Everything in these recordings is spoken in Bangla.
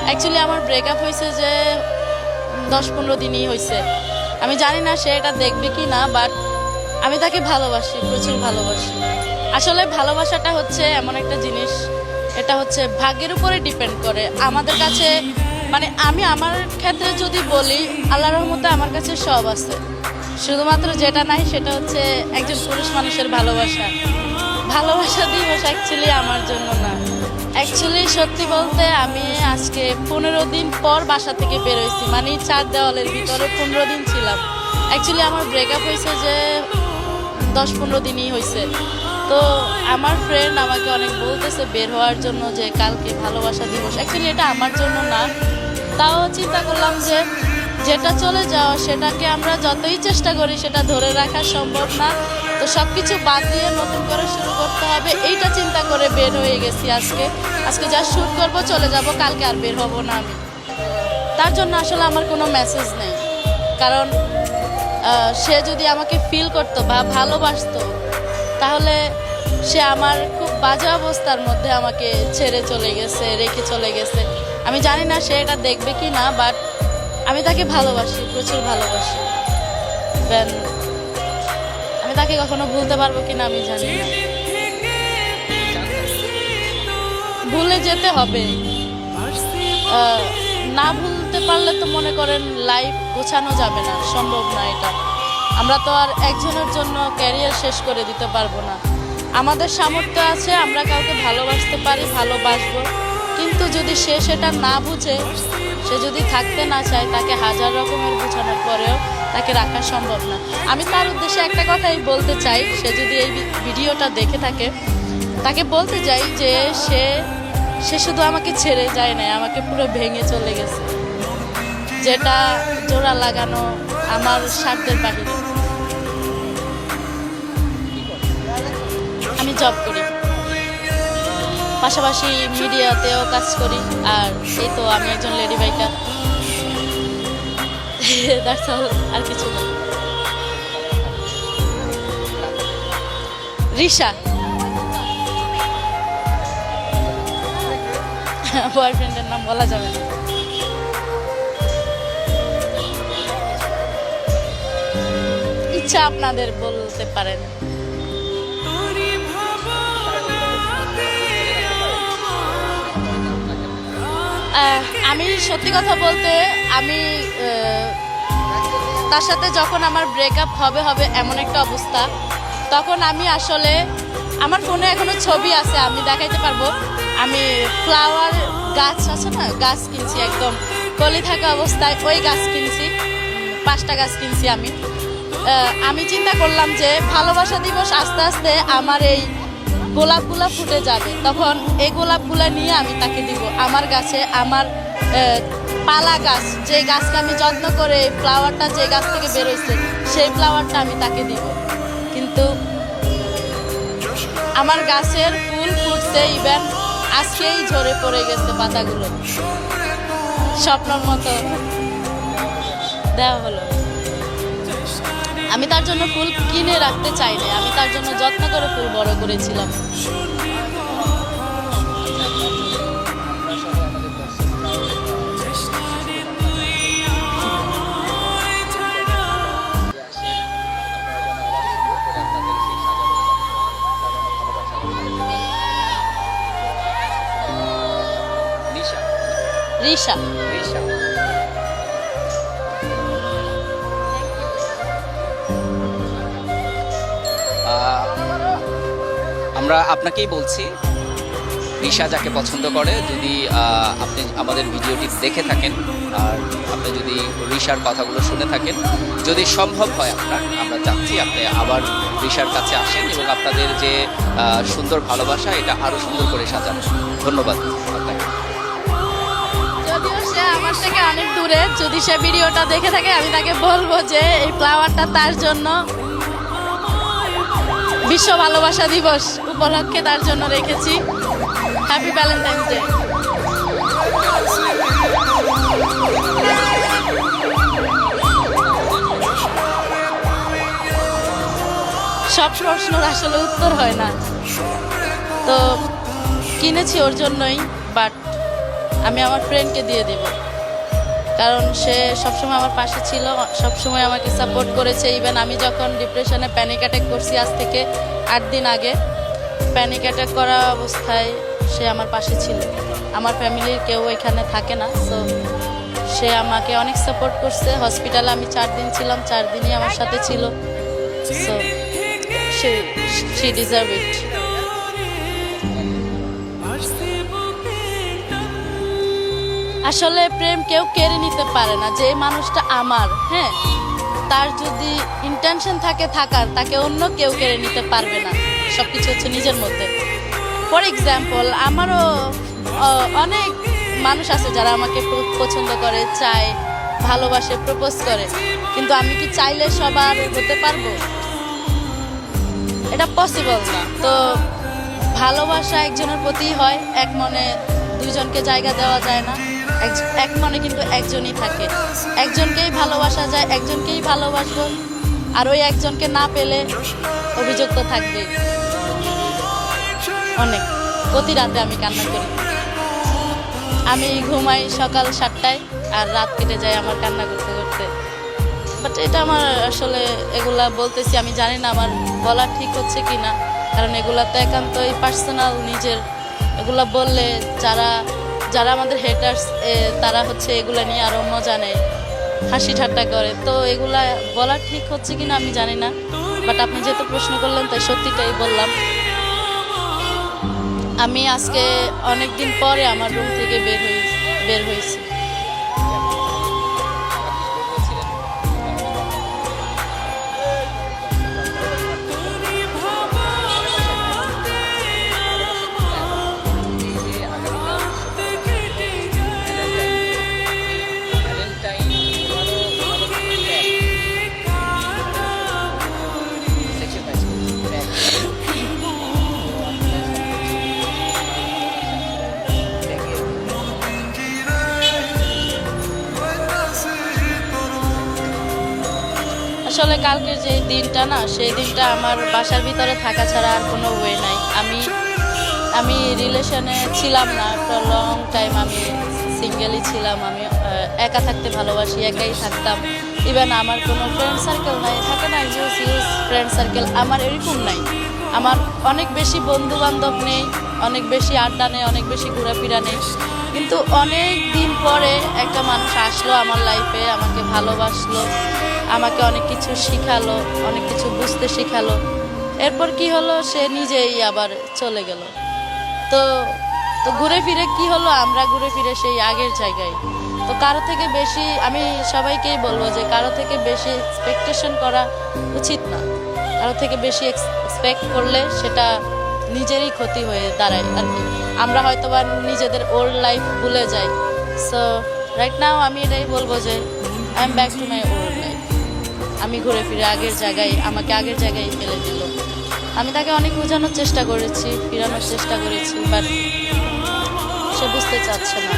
অ্যাকচুয়ালি আমার ব্রেকআপ হয়েছে যে 10-15 দিনই হয়েছে। আমি জানি না সে এটা দেখবে কি না, বাট আমি তাকে ভালোবাসি, প্রচুর ভালোবাসি। আসলে ভালোবাসাটা হচ্ছে এমন একটা জিনিস, এটা হচ্ছে ভাগ্যের উপরে ডিপেন্ড করে। আমাদের কাছে মানে আমি আমার ক্ষেত্রে যদি বলি, আল্লাহর রহমতে আমার কাছে সব আছে, শুধুমাত্র যেটা নাই সেটা হচ্ছে একজন পুরুষ মানুষের ভালোবাসা। ভালোবাসা দিবস অ্যাকচুয়ালি আমার জন্য না। অ্যাকচুয়ালি সত্যি বলতে আমি আজকে 15 দিন পর বাসা থেকে বেরোইছি, মানে 4 দেওয়ালের ভিতরে 15 দিন ছিলাম। অ্যাকচুয়ালি আমার ব্রেকআপ হয়েছে যে 10-15 দিনই হয়েছে। তো আমার ফ্রেন্ড আমাকে অনেক বলতেছে বের হওয়ার জন্য যে কালকে ভালোবাসা দিবস। অ্যাকচুয়ালি এটা আমার জন্য না, তাও চিন্তা করলাম যে যেটা চলে যাওয়া সেটাকে আমরা যতই চেষ্টা করি সেটা ধরে রাখা সম্ভব না। তো সব কিছু বাদ দিয়ে নতুন করে শুরু করতে হবে, এইটা চিন্তা করে বের হয়ে গেছি। আজকে যা শ্যুট করবো চলে যাব, কালকে আর বের হব না আমি। তার জন্য আসলে আমার কোনো মেসেজ নেই, কারণ সে যদি আমাকে ফিল করতো বা ভালোবাসতো তাহলে সে আমার খুব বাজে অবস্থার মধ্যে আমাকে ছেড়ে চলে গেছে, রেখে চলে গেছে। আমি জানি না সে এটা দেখবে কি না, বাট আমি তাকে ভালোবাসি, প্রচুর ভালোবাসি। আমি তাকে কখনো ভুলতে পারবো কিনা আমি জানি না। ভুলে যেতে হবে, না ভুলতে পারলে তো মনে করেন লাইফ গোছানো যাবে না, সম্ভব না এটা। আমরা তো আর একজনের জন্য ক্যারিয়ার শেষ করে দিতে পারবো না। আমাদের সামর্থ্য আছে, আমরা কাউকে ভালোবাসতে পারি, ভালোবাসবো, কিন্তু যদি সে সেটা না বুঝে, সে যদি থাকতে না চায়, তাকে হাজার রকমের বোঝানোর পরেও তাকে রাখা সম্ভব না। আমি তার উদ্দেশ্যে একটা কথাই বলতে চাই, সে যদি এই ভিডিওটা দেখে থাকে তাকে বলতে চাই যে সে শুধু আমাকে ছেড়ে যায় না, আমাকে পুরো ভেঙে চলে গেছে, যেটা জোড়া লাগানো আমার সাধ্যের বাহিরে। আমি জব করি, পাশাপাশি মিডিয়াতেও কাজ করি, আর এই তো আমি একজন লেডি বাইকার। আর কিছু না। রিশা, বয়ফ্রেন্ডের নাম বলা যাবে না। ইচ্ছা আপনাদের বলতে পারেন। আমি সত্যি কথা বলতে আমি তার সাথে যখন আমার ব্রেকআপ হবে এমন একটা অবস্থা, তখন আমি আসলে আমার ফোনে এখনো ছবি আছে, আমি দেখাইতে পারবো। আমি ফ্লাওয়ার গাছ আছে না, গাছ কিনছি, একদম কলি থাকা অবস্থায় ওই গাছ কিনছি, 5টা গাছ কিনছি আমি চিন্তা করলাম যে ভালোবাসা দিবস আস্তে আস্তে আমার এই গোলাপগুলা ফুটে যাবে, তখন এই গোলাপগুলা নিয়ে আমি তাকে দিব। আমার গাছে আমার পালা গাছ, যে গাছকে আমি যত্ন করে ফ্লাওয়ারটা যে গাছ থেকে বেরোইছে সেই ফ্লাওয়ারটা আমি তাকে দিব, কিন্তু আমার গাছের ফুল ফুটছে, ইভেন আজকেই ঝরে পড়ে গেছে পাতাগুলো, স্বপ্নের মতো দেওয়া হলো। আমি তার জন্য ফুল কিনে রাখতে চাই না, আমি তার জন্য যত্ন করে ফুল বড় করেছিলাম। রিশা, আমরা আপনাকেই বলছি, রিশা যাকে পছন্দ করে, যদি আপনি আমাদের ভিডিওটি দেখে থাকেন আর আপনি যদি রিশার কথাগুলো শুনে থাকেন, যদি সম্ভব হয় আমরা চাচ্ছি আপনি আবার রিশার কাছে আসেন এবং আপনাদের যে সুন্দর ভালোবাসা এটা আরও সুন্দর করে সাজান। ধন্যবাদ আপনাকে। যদিও সে আমার থেকে অনেক দূরে, যদি সে ভিডিওটা দেখে থাকে আমি তাকে বলবো যে এই ফ্লাওয়ারটা তার জন্য, বিশ্ব ভালোবাসা দিবস উপলক্ষে তার জন্য রেখেছি। Happy Valentine's day. সব প্রশ্নের আসলে উত্তর হয় না, তো কিনেছি ওর জন্যই, বাট আমি আমার ফ্রেন্ডকে দিয়ে দিব, কারণ সে সবসময় আমার পাশে ছিল, সবসময় আমাকে সাপোর্ট করেছে। ইভেন আমি যখন ডিপ্রেশনে প্যানিক অ্যাটাক করছি আজ থেকে 8 দিন আগে, প্যানিক অ্যাটাক করা অবস্থায় সে আমার পাশে ছিল। আমার ফ্যামিলির কেউ এখানে থাকে না, সো সে আমাকে অনেক সাপোর্ট করছে। হসপিটালে আমি 4 দিন ছিলাম, 4 দিনই আমার সাথে ছিল। So she deserve it. আসলে প্রেম কেউ কেড়ে নিতে পারে না। যে মানুষটা আমার, হ্যাঁ, তার যদি ইন্টেনশন থাকে থাকার, তাকে অন্য কেউ কেড়ে নিতে পারবে না। সবকিছু হচ্ছে নিজের মধ্যে। ফর এক্সাম্পল, আমারও অনেক মানুষ আছে যারা আমাকে পছন্দ করে, চায়, ভালোবাসে, প্রপোজ করে, কিন্তু আমি কি চাইলে সবার হতে পারবো? এটা পসিবল না। তো ভালোবাসা একজনের প্রতি হয়, এক মনে দুইজনকে জায়গা দেওয়া যায় না। এক মনে কিন্তু একজনই থাকে, একজনকেই ভালোবাসা যায়, একজনকেই ভালোবাসবো, আর ওই একজনকে না পেলে অভিযোগ তো থাকবে। অনেক প্রতি রাতে আমি কান্না করি। আমি ঘুমাই সকাল 7টায়, আর রাত কেটে যায় আমার কান্না করতে করতে। বাট এটা আমার আসলে এগুলা বলতেছি, আমি জানি না আমার বলা ঠিক হচ্ছে কি না, কারণ এগুলা তো একান্তই পার্সোনাল নিজের। এগুলা বললে যারা যারা আমাদের হেটার্স, তারা হচ্ছে এগুলা নিয়ে আরও মজা নেয়, হাসি ঠাট্টা করে। তো এগুলা বলা ঠিক হচ্ছে কি না আমি জানি না, বাট আপনি যেহেতু প্রশ্ন করলেন তাই সত্যিটাই বললাম। আমি আজকে অনেক দিন পরে আমার রুম থেকে বের হয়েছি। আসলে কালকের যে দিনটা না, সেই দিনটা আমার বাসার ভিতরে থাকা ছাড়া আর কোনো ওয়ে নাই। আমি রিলেশনে ছিলাম না, ফর লং টাইম আমি সিঙ্গেলই ছিলাম। আমি একা থাকতে ভালোবাসি, একাই থাকতাম। ইভেন আমার কোনো ফ্রেন্ড সার্কেল নাই, থাকে না ইউজ ফ্রেন্ড সার্কেল, আমার এরকম নাই। আমার অনেক বেশি বন্ধু বান্ধব নেই, অনেক বেশি আড্ডা নেই, অনেক বেশি ঘোরাফেরা নেই। কিন্তু অনেক দিন পরে একটা মানুষ আসলো আমার লাইফে, আমাকে ভালোবাসলো, আমাকে অনেক কিছু শিখালো, অনেক কিছু বুঝতে শিখালো। এরপর কি হলো, সে নিজেই আবার চলে গেল। তো তো ঘুরে ফিরে কি হলো, আমরা ঘুরে ফিরে সেই আগের জায়গায়। তো কারো থেকে বেশি, আমি সবাইকেই বলবো যে কারো থেকে বেশি এক্সপেকটেশন করা উচিত না। কারো থেকে বেশি এক্সপেক্ট করলে সেটা নিজেরই ক্ষতি হয়ে দাঁড়ায় আর কি। আমরা হয়তো বা নিজেদের ওল্ড লাইফ ভুলে যাই। সো রাইট নাও আমি এটাই বলবো যে I am back to my old life. আমি ঘুরে ফিরে আগের জায়গায়, আমাকে আগের জায়গায় ফেলে দিল। আমি তাকে অনেক বোঝানোর চেষ্টা করেছি, ফিরানোর চেষ্টা করেছি, বাট সে বুঝতে চাচ্ছে না।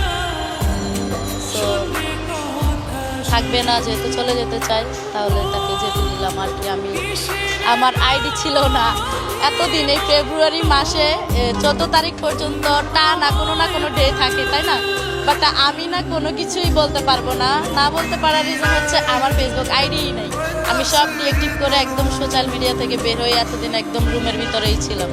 তো থাকবে না, যেহেতু চলে যেতে চাই, তাহলে তাকে যেতে দিলাম আর কি। আমার আইডি ছিল না এতদিন, এই ফেব্রুয়ারি মাসে 14 তারিখ পর্যন্ত না কোনো ডে থাকে, তাই না? বাট আমি না কোনো কিছুই বলতে পারবো না। না বলতে পারার রিজন হচ্ছে আমার ফেসবুক আইডিই নেই। আমি সব ডিএক্টিভ করে একদম সোশ্যাল মিডিয়া থেকে বের হয়ে এতদিন একদম রুমের ভিতরেই ছিলাম।